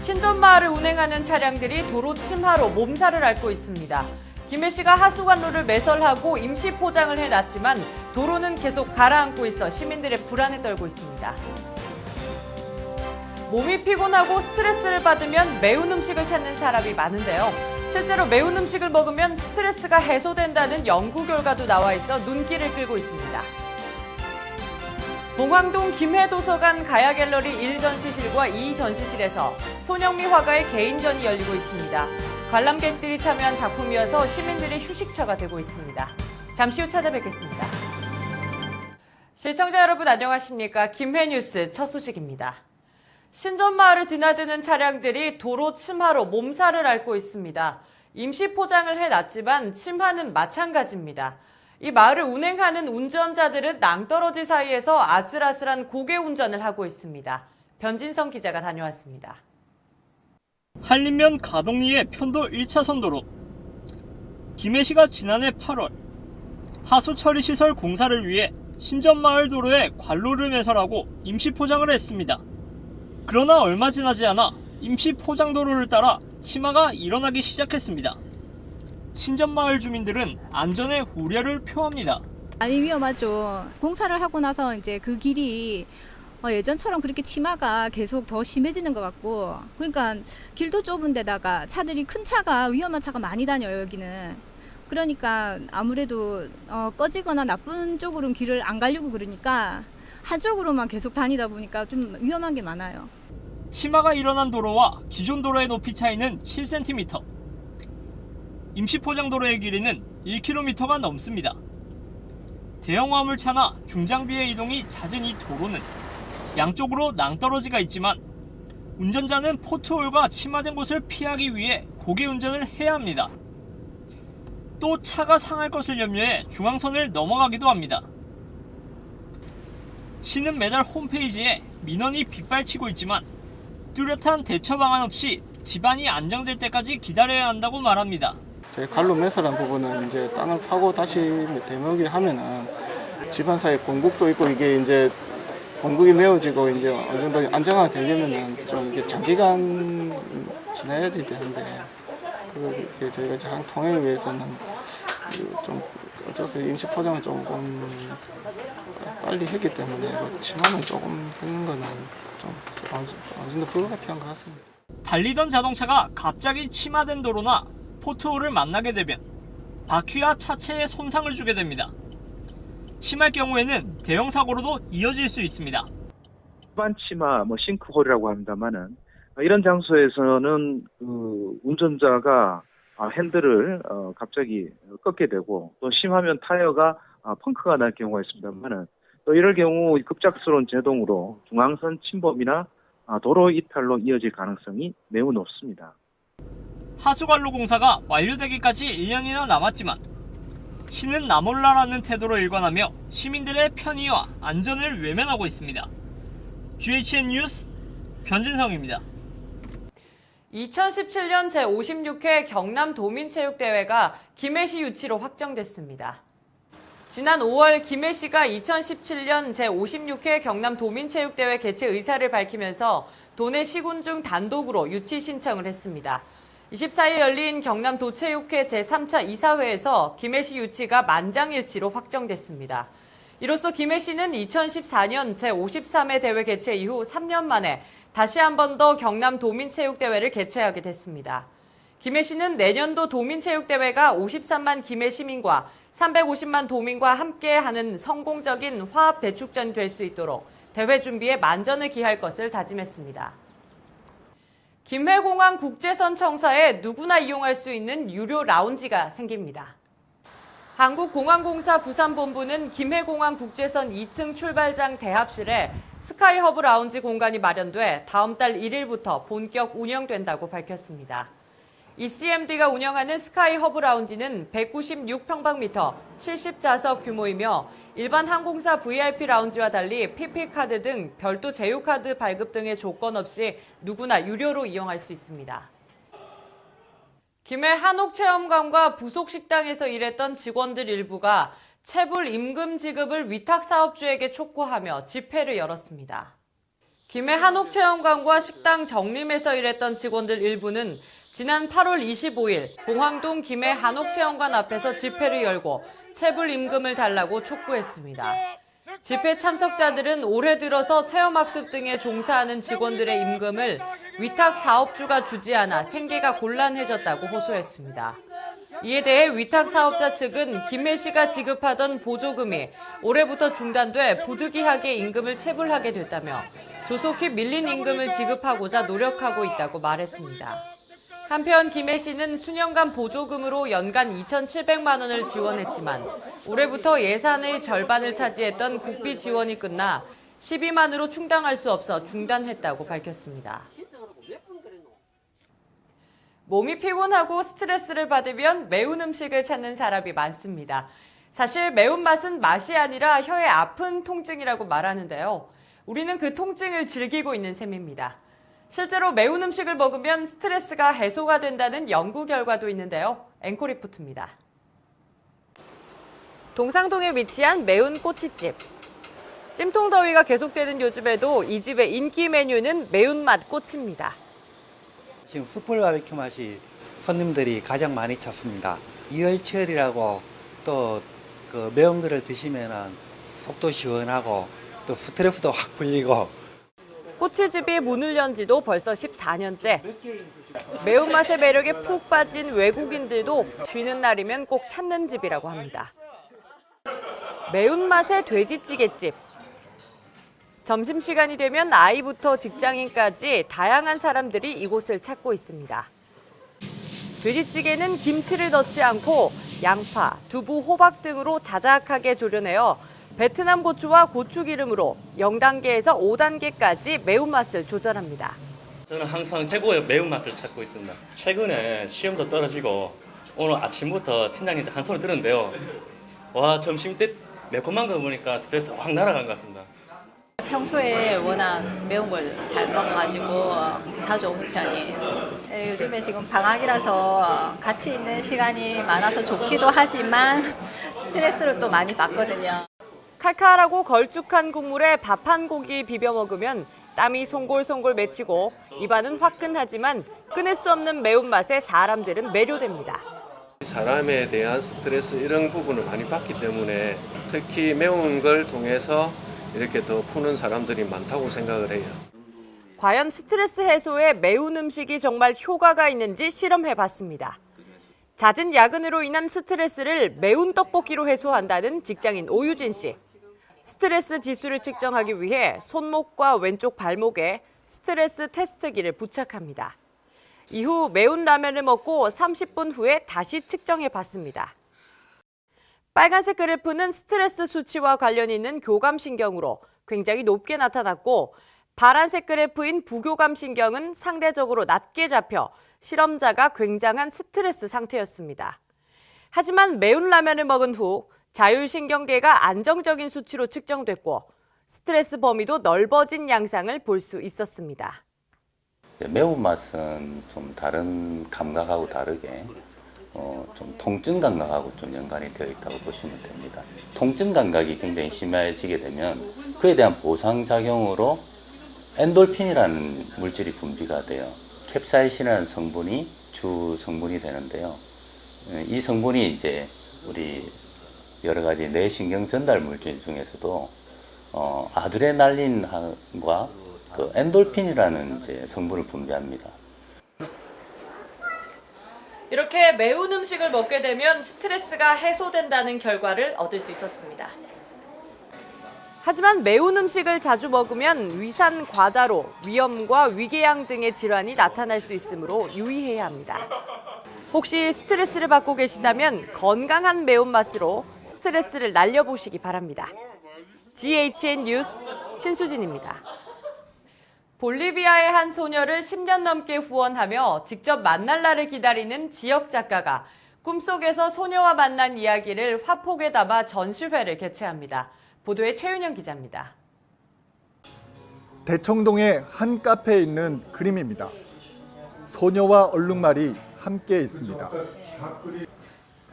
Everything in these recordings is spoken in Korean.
신전마을을 운행하는 차량들이 도로 침하로 몸살을 앓고 있습니다. 김해시가 하수관로를 매설하고 임시 포장을 해놨지만 도로는 계속 가라앉고 있어 시민들의 불안에 떨고 있습니다. 몸이 피곤하고 스트레스를 받으면 매운 음식을 찾는 사람이 많은데요. 실제로 매운 음식을 먹으면 스트레스가 해소된다는 연구 결과도 나와 있어 눈길을 끌고 있습니다. 봉황동 김해도서관 가야갤러리 1전시실과 2전시실에서 손영미 화가의 개인전이 열리고 있습니다. 관람객들이 참여한 작품이어서 시민들의 휴식처가 되고 있습니다. 잠시 후 찾아뵙겠습니다. 시청자 여러분 안녕하십니까? 김해뉴스 첫 소식입니다. 신전마을을 드나드는 차량들이 도로 침하로 몸살을 앓고 있습니다. 임시 포장을 해놨지만 침하는 마찬가지입니다. 이 마을을 운행하는 운전자들은 낭떠러지 사이에서 아슬아슬한 고개 운전을 하고 있습니다. 변진성 기자가 다녀왔습니다. 한림면 가동리의 편도 1차선 도로. 김해시가 지난해 8월 하수 처리 시설 공사를 위해 신전마을 도로에 관로를 매설하고 임시 포장을 했습니다. 그러나 얼마 지나지 않아 임시 포장도로를 따라 침하가 일어나기 시작했습니다. 신전마을 주민들은 안전에 우려를 표합니다. 많이 위험하죠. 공사를 하고 나서 이제 그 길이 예전처럼 그렇게 침하가 계속 더 심해지는 것 같고, 그러니까 길도 좁은 데다가 차들이 큰 차가 위험한 차가 많이 다녀요 여기는. 그러니까 아무래도 꺼지거나 나쁜 쪽으로는 길을 안 가려고 그러니까 한쪽으로만 계속 다니다 보니까 좀 위험한 게 많아요. 침하가 일어난 도로와 기존 도로의 높이 차이는 7cm. 임시 포장도로의 길이는 1km가 넘습니다. 대형 화물차나 중장비의 이동이 잦은 이 도로는 양쪽으로 낭떠러지가 있지만 운전자는 포트홀과 침하된 곳을 피하기 위해 고개 운전을 해야 합니다. 또 차가 상할 것을 염려해 중앙선을 넘어가기도 합니다. 시는 매달 홈페이지에 민원이 빗발치고 있지만 뚜렷한 대처 방안 없이 집안이 안정될 때까지 기다려야 한다고 말합니다. 저희 갈로 매설한 부분은 이제 땅을 파고 다시 대목이 하면은 집안 사이에 공국도 있고 이게 이제 공국이 메워지고 이제 어느 정도 안정화가 되려면은 좀 이게 장기간 지나야지 되는데 그게 저희가 장 통행을 위해서는 좀 어쩔 수 없이 임시 포장을 조금 빨리 했기 때문에 침하면 조금 되는 거는 좀 어느 정도 불가피한 것 같습니다. 달리던 자동차가 갑자기 침하된 도로나 포트홀을 만나게 되면 바퀴와 차체에 손상을 주게 됩니다. 심할 경우에는 대형 사고로도 이어질 수 있습니다. 일반 침하, 싱크홀이라고 합니다만은 이런 장소에서는 그 운전자가 핸들을 갑자기 꺾게 되고 또 심하면 타이어가 펑크가 날 경우가 있습니다만은 또 이럴 경우 급작스러운 제동으로 중앙선 침범이나 도로 이탈로 이어질 가능성이 매우 높습니다. 하수관로 공사가 완료되기까지 1년이나 남았지만 시는 나 몰라라는 태도로 일관하며 시민들의 편의와 안전을 외면하고 있습니다. GHN 뉴스 변진성입니다. 2017년 제56회 경남도민체육대회가 김해시 유치로 확정됐습니다. 지난 5월 김해시가 2017년 제56회 경남도민체육대회 개최 의사를 밝히면서 도내 시군 중 단독으로 유치 신청을 했습니다. 24일 열린 경남도체육회 제3차 이사회에서 김해시 유치가 만장일치로 확정됐습니다. 이로써 김해시는 2014년 제53회 대회 개최 이후 3년 만에 다시 한 번 더 경남도민체육대회를 개최하게 됐습니다. 김해시는 내년도 도민체육대회가 53만 김해 시민과 350만 도민과 함께하는 성공적인 화합대축전이 될 수 있도록 대회 준비에 만전을 기할 것을 다짐했습니다. 김해공항 국제선 청사에 누구나 이용할 수 있는 유료 라운지가 생깁니다. 한국공항공사 부산본부는 김해공항 국제선 2층 출발장 대합실에 스카이허브 라운지 공간이 마련돼 다음 달 1일부터 본격 운영된다고 밝혔습니다. ECMD가 운영하는 스카이허브 라운지는 196평방미터, 70좌석 규모이며 일반 항공사 VIP 라운지와 달리 PP카드 등 별도 제휴카드 발급 등의 조건 없이 누구나 유료로 이용할 수 있습니다. 김해 한옥체험관과 부속식당에서 일했던 직원들 일부가 체불 임금 지급을 위탁사업주에게 촉구하며 집회를 열었습니다. 김해 한옥체험관과 식당 정림에서 일했던 직원들 일부는 지난 8월 25일 봉황동 김해 한옥체험관 앞에서 집회를 열고 체불 임금을 달라고 촉구했습니다. 집회 참석자들은 올해 들어서 체험학습 등에 종사하는 직원들의 임금을 위탁 사업주가 주지 않아 생계가 곤란해졌다고 호소했습니다. 이에 대해 위탁 사업자 측은 김해시가 지급하던 보조금이 올해부터 중단돼 부득이하게 임금을 체불하게 됐다며 조속히 밀린 임금을 지급하고자 노력하고 있다고 말했습니다. 한편 김해시는 수년간 보조금으로 연간 2,700만 원을 지원했지만 올해부터 예산의 절반을 차지했던 국비 지원이 끝나 12만으로 충당할 수 없어 중단했다고 밝혔습니다. 몸이 피곤하고 스트레스를 받으면 매운 음식을 찾는 사람이 많습니다. 사실 매운맛은 맛이 아니라 혀의 아픈 통증이라고 말하는데요. 우리는 그 통증을 즐기고 있는 셈입니다. 실제로 매운 음식을 먹으면 스트레스가 해소가 된다는 연구 결과도 있는데요. 앵커 리포트입니다. 동상동에 위치한 매운 꼬치집. 찜통 더위가 계속되는 요즘에도 이 집의 인기 메뉴는 매운맛 꼬치입니다. 지금 숯불 바베큐 맛이 손님들이 가장 많이 찾습니다. 이열치열이라고 또 그 매운 거를 드시면은 속도 시원하고 또 스트레스도 확 풀리고. 꼬치집이 문을 연 지도 벌써 14년째. 매운맛의 매력에 푹 빠진 외국인들도 쉬는 날이면 꼭 찾는 집이라고 합니다. 매운맛의 돼지찌개집. 점심시간이 되면 아이부터 직장인까지 다양한 사람들이 이곳을 찾고 있습니다. 돼지찌개는 김치를 넣지 않고 양파, 두부, 호박 등으로 자작하게 졸여내어 베트남 고추와 고추기름으로 0단계에서 5단계까지 매운맛을 조절합니다. 저는 항상 최고의 매운맛을 찾고 있습니다. 최근에 시험도 떨어지고 오늘 아침부터 팀장님한테 한 소리 들었는데요. 와, 점심 때 매콤한 거 보니까 스트레스 확 날아간 것 같습니다. 평소에 워낙 매운 걸 잘 먹어가지고 자주 오는 편이에요. 요즘에 지금 방학이라서 같이 있는 시간이 많아서 좋기도 하지만 스트레스를 또 많이 받거든요. 칼칼하고 걸쭉한 국물에 밥 한 고기 비벼 먹으면 땀이 송골송골 맺히고 입안은 화끈하지만 끊을 수 없는 매운맛에 사람들은 매료됩니다. 사람에 대한 스트레스 이런 부분을 많이 받기 때문에 특히 매운 걸 통해서 이렇게 더 푸는 사람들이 많다고 생각을 해요. 과연 스트레스 해소에 매운 음식이 정말 효과가 있는지 실험해봤습니다. 잦은 야근으로 인한 스트레스를 매운 떡볶이로 해소한다는 직장인 오유진 씨. 스트레스 지수를 측정하기 위해 손목과 왼쪽 발목에 스트레스 테스트기를 부착합니다. 이후 매운 라면을 먹고 30분 후에 다시 측정해봤습니다. 빨간색 그래프는 스트레스 수치와 관련 있는 교감신경으로 굉장히 높게 나타났고 파란색 그래프인 부교감신경은 상대적으로 낮게 잡혀 실험자가 굉장한 스트레스 상태였습니다. 하지만 매운 라면을 먹은 후 자율신경계가 안정적인 수치로 측정됐고 스트레스 범위도 넓어진 양상을 볼 수 있었습니다. 매운맛은 좀 다른 감각하고 다르게 좀 통증 감각하고 좀 연관이 되어 있다고 보시면 됩니다. 통증 감각이 굉장히 심해지게 되면 그에 대한 보상작용으로 엔돌핀이라는 물질이 분비가 돼요. 캡사이신이라는 성분이 주 성분이 되는데요. 이 성분이 이제 우리 여러 가지 뇌신경 전달 물질 중에서도 아드레날린과 그 엔돌핀이라는 이제 성분을 분비합니다. 이렇게 매운 음식을 먹게 되면 스트레스가 해소된다는 결과를 얻을 수 있었습니다. 하지만 매운 음식을 자주 먹으면 위산 과다로 위염과 위궤양 등의 질환이 나타날 수 있으므로 유의해야 합니다. 혹시 스트레스를 받고 계시다면 건강한 매운맛으로 스트레스를 날려보시기 바랍니다. GHN 뉴스 신수진입니다. 볼리비아의 한 소녀를 10년 넘게 후원하며 직접 만날 날을 기다리는 지역 작가가 꿈속에서 소녀와 만난 이야기를 화폭에 담아 전시회를 개최합니다. 보도에 최윤영 기자입니다. 대청동의 한 카페에 있는 그림입니다. 소녀와 얼룩말이 함께 있습니다.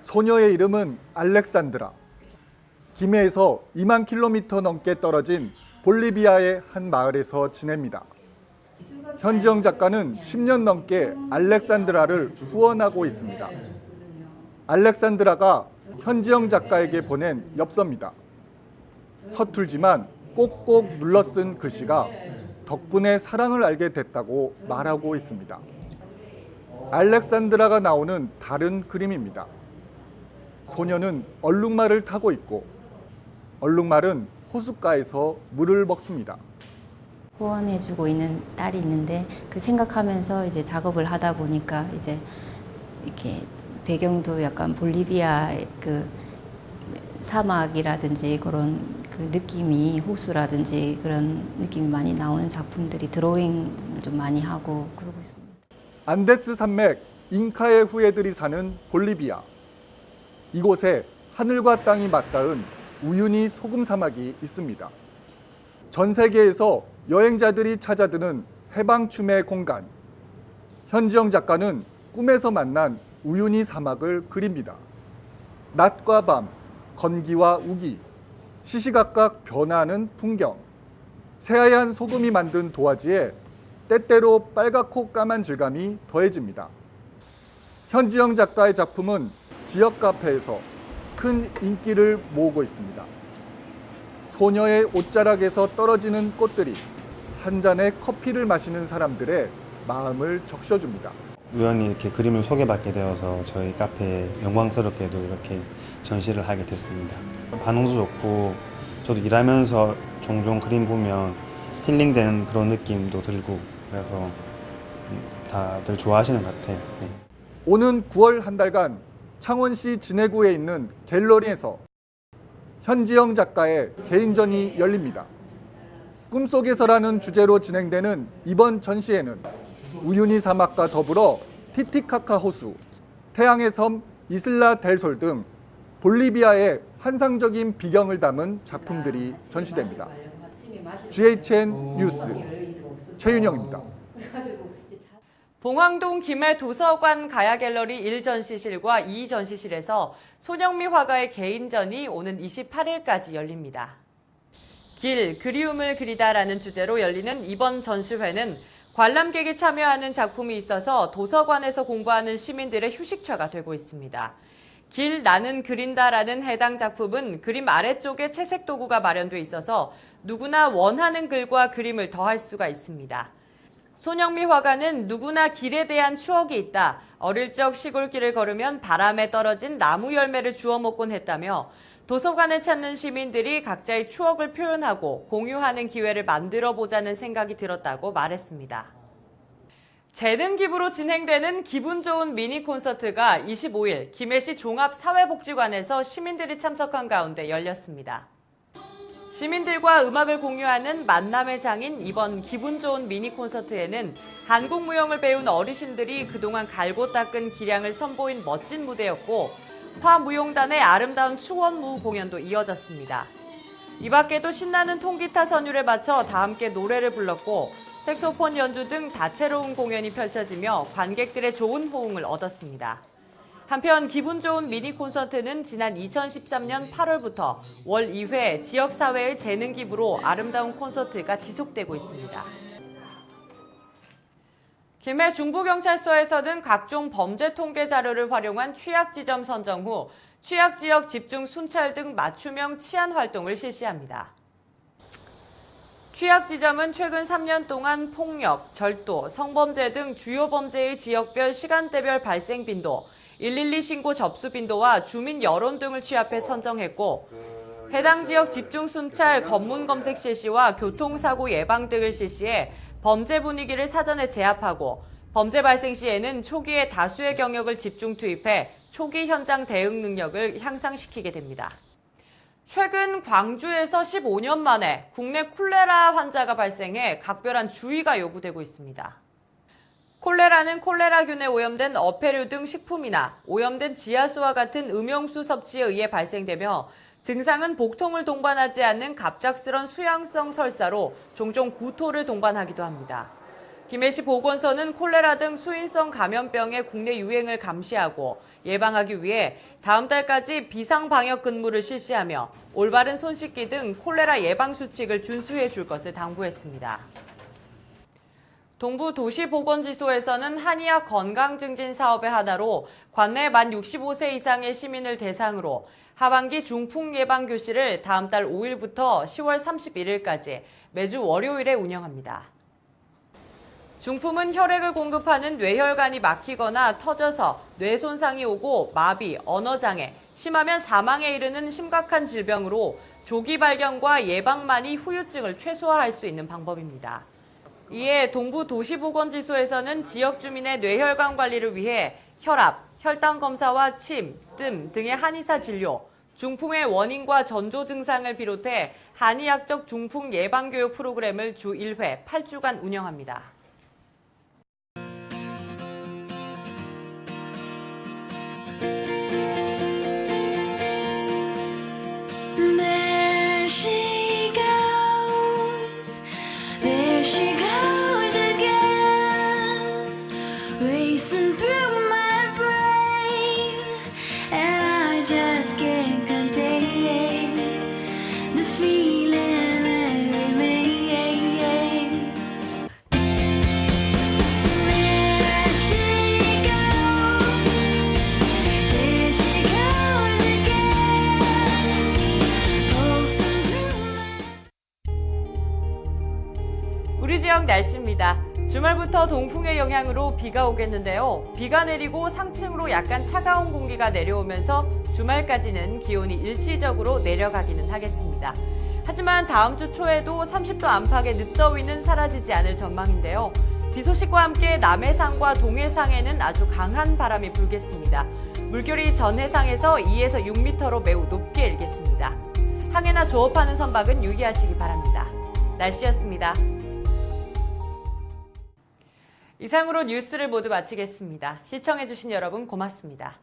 소녀의 이름은 알렉산드라. 김해에서 2만 킬로미터 넘게 떨어진 볼리비아의 한 마을에서 지냅니다. 현지영 작가는 10년 넘게 알렉산드라를 후원하고 있습니다. 알렉산드라가 현지영 작가에게 보낸 엽서입니다. 서툴지만 꼭꼭 눌러 쓴 글씨가 덕분에 사랑을 알게 됐다고 말하고 있습니다. 알렉산드라가 나오는 다른 그림입니다. 소녀는 얼룩말을 타고 있고 얼룩말은 호숫가에서 물을 먹습니다. 후원해주고 있는 딸이 있는데 그 생각하면서 이제 작업을 하다 보니까 이제 이렇게 배경도 약간 볼리비아 그 사막이라든지 그런 그 느낌이 호수라든지 그런 느낌이 많이 나오는 작품들이 드로잉을 좀 많이 하고 그러고 있습니다. 안데스 산맥 잉카의 후예들이 사는 볼리비아. 이곳에 하늘과 땅이 맞닿은 우유니 소금 사막이 있습니다. 전 세계에서 여행자들이 찾아드는 해방춤의 공간. 현지영 작가는 꿈에서 만난 우유니 사막을 그립니다. 낮과 밤, 건기와 우기, 시시각각 변하는 풍경. 새하얀 소금이 만든 도화지에 때때로 빨갛고 까만 질감이 더해집니다. 현지영 작가의 작품은 지역 카페에서 큰 인기를 모으고 있습니다. 소녀의 옷자락에서 떨어지는 꽃들이 한 잔의 커피를 마시는 사람들의 마음을 적셔줍니다. 우연히 이렇게 그림을 소개받게 되어서 저희 카페에 영광스럽게도 이렇게 전시를 하게 됐습니다. 반응도 좋고 저도 일하면서 종종 그림 보면 힐링되는 그런 느낌도 들고 그래서 다들 좋아하시는 것 같아요. 네. 오는 9월 한 달간 창원시 진해구에 있는 갤러리에서 현지영 작가의 개인전이 열립니다. 꿈속에서라는 주제로 진행되는 이번 전시회는 우유니 사막과 더불어 티티카카 호수, 태양의 섬 이슬라 델솔 등 볼리비아의 환상적인 비경을 담은 작품들이 전시됩니다. GHN 뉴스 최윤영입니다. 봉황동 김해 도서관 가야갤러리 1전시실과 2전시실에서 손영미 화가의 개인전이 오는 28일까지 열립니다. 길, 그리움을 그리다라는 주제로 열리는 이번 전시회는 관람객이 참여하는 작품이 있어서 도서관에서 공부하는 시민들의 휴식처가 되고 있습니다. 길, 나는 그린다라는 해당 작품은 그림 아래쪽에 채색 도구가 마련돼 있어서 누구나 원하는 글과 그림을 더할 수가 있습니다. 손영미 화가는 누구나 길에 대한 추억이 있다. 어릴 적 시골길을 걸으면 바람에 떨어진 나무 열매를 주워 먹곤 했다며 도서관을 찾는 시민들이 각자의 추억을 표현하고 공유하는 기회를 만들어 보자는 생각이 들었다고 말했습니다. 재능 기부로 진행되는 기분 좋은 미니 콘서트가 25일 김해시 종합사회복지관에서 시민들이 참석한 가운데 열렸습니다. 시민들과 음악을 공유하는 만남의 장인 이번 기분 좋은 미니 콘서트에는 한국 무용을 배운 어르신들이 그동안 갈고 닦은 기량을 선보인 멋진 무대였고 화무용단의 아름다운 추원무 공연도 이어졌습니다. 이 밖에도 신나는 통기타 선율에 맞춰 다 함께 노래를 불렀고 색소폰 연주 등 다채로운 공연이 펼쳐지며 관객들의 좋은 호응을 얻었습니다. 한편 기분 좋은 미니 콘서트는 지난 2013년 8월부터 월 2회 지역사회의 재능 기부로 아름다운 콘서트가 지속되고 있습니다. 김해 중부경찰서에서는 각종 범죄 통계 자료를 활용한 취약지점 선정 후 취약지역 집중 순찰 등 맞춤형 치안 활동을 실시합니다. 취약지점은 최근 3년 동안 폭력, 절도, 성범죄 등 주요 범죄의 지역별 시간대별 발생 빈도, 112 신고 접수 빈도와 주민 여론 등을 취합해 선정했고 해당 지역 집중 순찰, 검문 검색 실시와 교통사고 예방 등을 실시해 범죄 분위기를 사전에 제압하고 범죄 발생 시에는 초기에 다수의 경력을 집중 투입해 초기 현장 대응 능력을 향상시키게 됩니다. 최근 광주에서 15년 만에 국내 콜레라 환자가 발생해 각별한 주의가 요구되고 있습니다. 콜레라는 콜레라균에 오염된 어패류 등 식품이나 오염된 지하수와 같은 음용수 섭취에 의해 발생되며 증상은 복통을 동반하지 않는 갑작스런 수양성 설사로 종종 구토를 동반하기도 합니다. 김해시 보건소는 콜레라 등 수인성 감염병의 국내 유행을 감시하고 예방하기 위해 다음 달까지 비상방역 근무를 실시하며 올바른 손 씻기 등 콜레라 예방 수칙을 준수해 줄 것을 당부했습니다. 동부도시보건지소에서는 한의학 건강증진 사업의 하나로 관내 만 65세 이상의 시민을 대상으로 하반기 중풍 예방 교실을 다음 달 5일부터 10월 31일까지 매주 월요일에 운영합니다. 중풍은 혈액을 공급하는 뇌혈관이 막히거나 터져서 뇌 손상이 오고 마비, 언어장애, 심하면 사망에 이르는 심각한 질병으로 조기 발견과 예방만이 후유증을 최소화할 수 있는 방법입니다. 이에 동부도시보건지소에서는 지역 주민의 뇌혈관 관리를 위해 혈압, 혈당 검사와 침, 뜸 등의 한의사 진료, 중풍의 원인과 전조 증상을 비롯해 한의학적 중풍 예방교육 프로그램을 주 1회 8주간 운영합니다. 우리 지역 날씨입니다. 주말부터 동풍의 영향으로 비가 오겠는데요. 비가 내리고 상층으로 약간 차가운 공기가 내려오면서 주말까지는 기온이 일시적으로 내려가기는 하겠습니다. 하지만 다음 주 초에도 30도 안팎의 늦더위는 사라지지 않을 전망인데요. 비 소식과 함께 남해상과 동해상에는 아주 강한 바람이 불겠습니다. 물결이 전해상에서 2에서 6m로 매우 높게 일겠습니다. 항해나 조업하는 선박은 유의하시기 바랍니다. 날씨였습니다. 이상으로 뉴스를 모두 마치겠습니다. 시청해주신 여러분 고맙습니다.